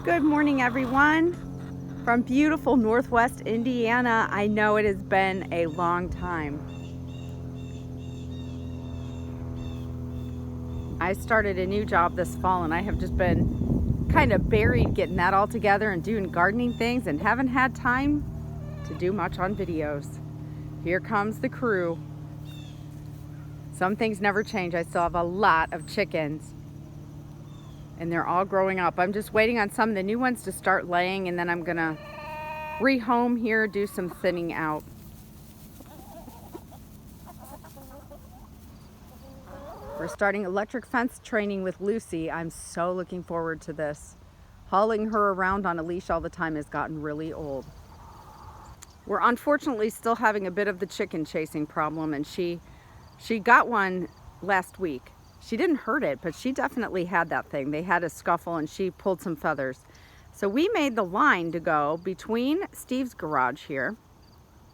Good morning, everyone. From beautiful Northwest Indiana. I know it has been a long time. I started a new job this fall and I have just been kind of buried getting that all together and doing gardening things and haven't had time to do much on videos. Here comes the crew. Some things never change. I still have a lot of chickens and they're all growing up. I'm just waiting on some of the new ones to start laying, and then I'm gonna rehome here, do some thinning out. We're starting electric fence training with Lucy. I'm so looking forward to this. Hauling her around on a leash all the time has gotten really old. We're unfortunately still having a bit of the chicken chasing problem, and she got one last week. She didn't hurt it, but she definitely had that thing. They had a scuffle and she pulled some feathers. So we made the line to go between Steve's garage here.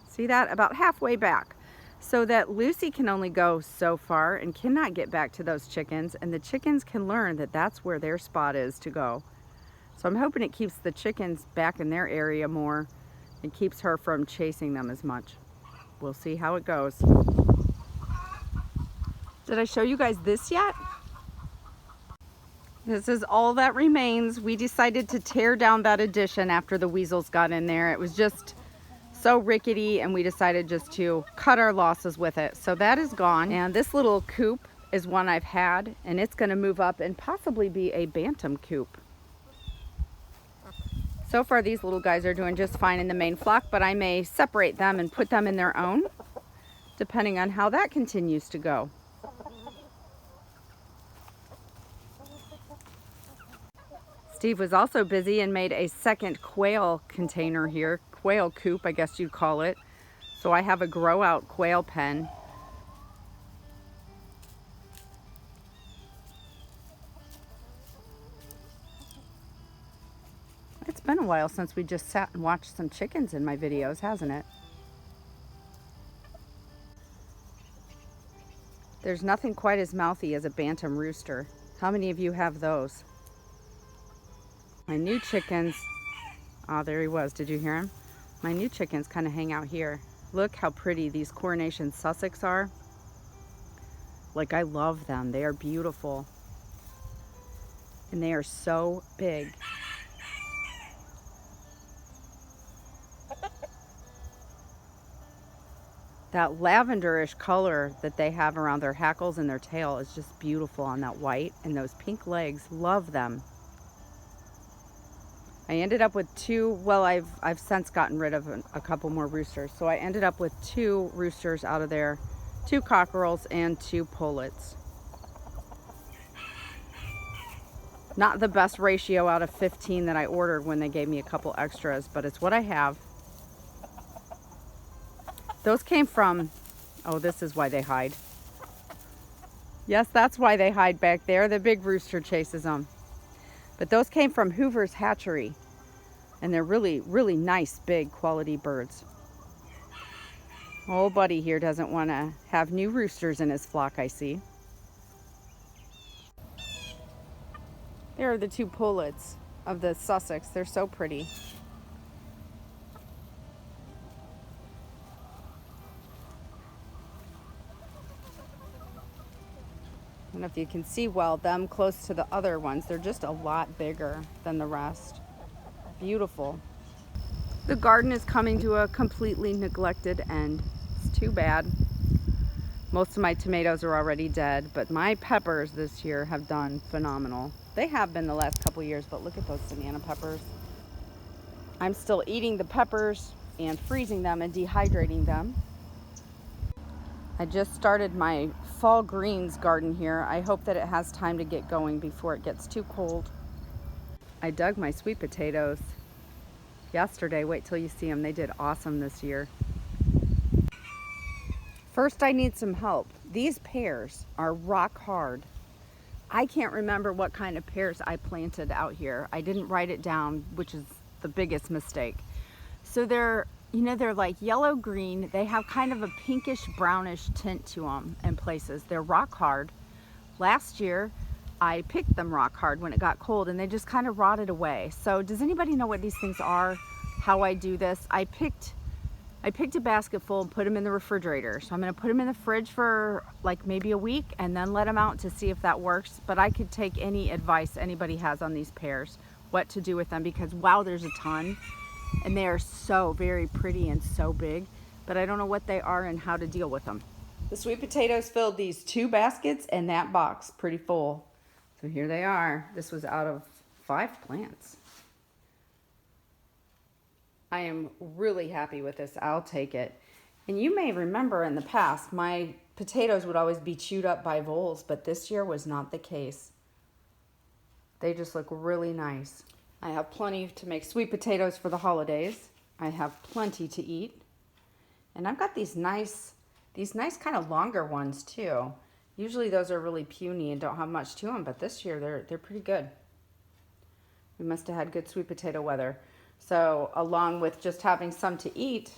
See that? About halfway back. So that Lucy can only go so far and cannot get back to those chickens. And the chickens can learn that that's where their spot is to go. So I'm hoping it keeps the chickens back in their area more and keeps her from chasing them as much. We'll see how it goes. Did I show you guys this yet? This is all that remains. We decided to tear down that addition after the weasels got in there. It was just so rickety and we decided just to cut our losses with it. So that is gone. And this little coop is one I've had, and it's gonna move up and possibly be a bantam coop. So far these little guys are doing just fine in the main flock, but I may separate them and put them in their own, depending on how that continues to go. Steve was also busy and made a second quail container here, quail coop, I guess you'd call it. So I have a grow out quail pen. It's been a while since we just sat and watched some chickens in my videos, hasn't it? There's nothing quite as mouthy as a bantam rooster. How many of you have those? My new chickens, oh, there he was. Did you hear him? My new chickens kind of hang out here. Look how pretty these Coronation Sussex are. Like, I love them. They are beautiful. And they are so big. That lavenderish color that they have around their hackles and their tail is just beautiful on that white. And those pink legs, love them. I ended up with two, well, I've since gotten rid of a couple more roosters. So I ended up with 2 roosters out of there, 2 cockerels and 2 pullets. Not the best ratio out of 15 that I ordered when they gave me a couple extras, but it's what I have. Those came from, oh, this is why they hide. Yes, that's why they hide back there. The big rooster chases them. But those came from Hoover's Hatchery, and they're really, really nice, big quality birds. Old buddy here doesn't want to have new roosters in his flock, I see. There are the 2 pullets of the Sussex. They're so pretty. I don't know if you can see well, them close to the other ones. They're just a lot bigger than the rest. Beautiful. The garden is coming to a completely neglected end. It's too bad. Most of my tomatoes are already dead, but my peppers this year have done phenomenal. They have been the last couple years, but look at those banana peppers. I'm still eating the peppers and freezing them and dehydrating them. I just started my fall greens garden here. I hope that it has time to get going before it gets too cold. I dug my sweet potatoes yesterday. Wait till you see them. They did awesome this year. First, I need some help. These pears are rock hard. I can't remember what kind of pears I planted out here. I didn't write it down, which is the biggest mistake. So they're, you know, they're like yellow green. They have kind of a pinkish brownish tint to them in places. They're rock hard. Last year I picked them rock hard when it got cold and they just kind of rotted away. So does anybody know what these things are? How I do this? I picked a basket full and put them in the refrigerator. So I'm gonna put them in the fridge for like maybe a week and then let them out to see if that works. But I could take any advice anybody has on these pears, what to do with them, because wow, there's a ton and they are so very pretty and so big, but I don't know what they are and how to deal with them. The sweet potatoes filled these 2 baskets and that box pretty full. So here they are. This was out of 5 plants. I am really happy with this. I'll take it. And you may remember in the past, my potatoes would always be chewed up by voles, but this year was not the case. They just look really nice. I have plenty to make sweet potatoes for the holidays. I have plenty to eat. And I've got these nice kind of longer ones too. Usually those are really puny and don't have much to them, but this year they're pretty good. We must have had good sweet potato weather. So along with just having some to eat,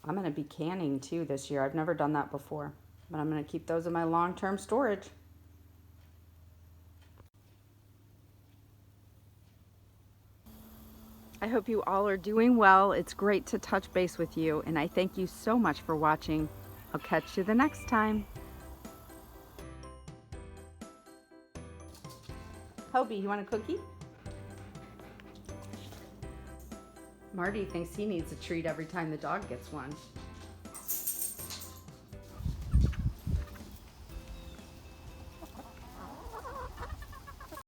I'm going to be canning too this year. I've never done that before, but I'm going to keep those in my long-term storage. I hope you all are doing well. It's great to touch base with you, and I thank you so much for watching. I'll catch you the next time. Hobie, you want a cookie? Marty thinks he needs a treat every time the dog gets one.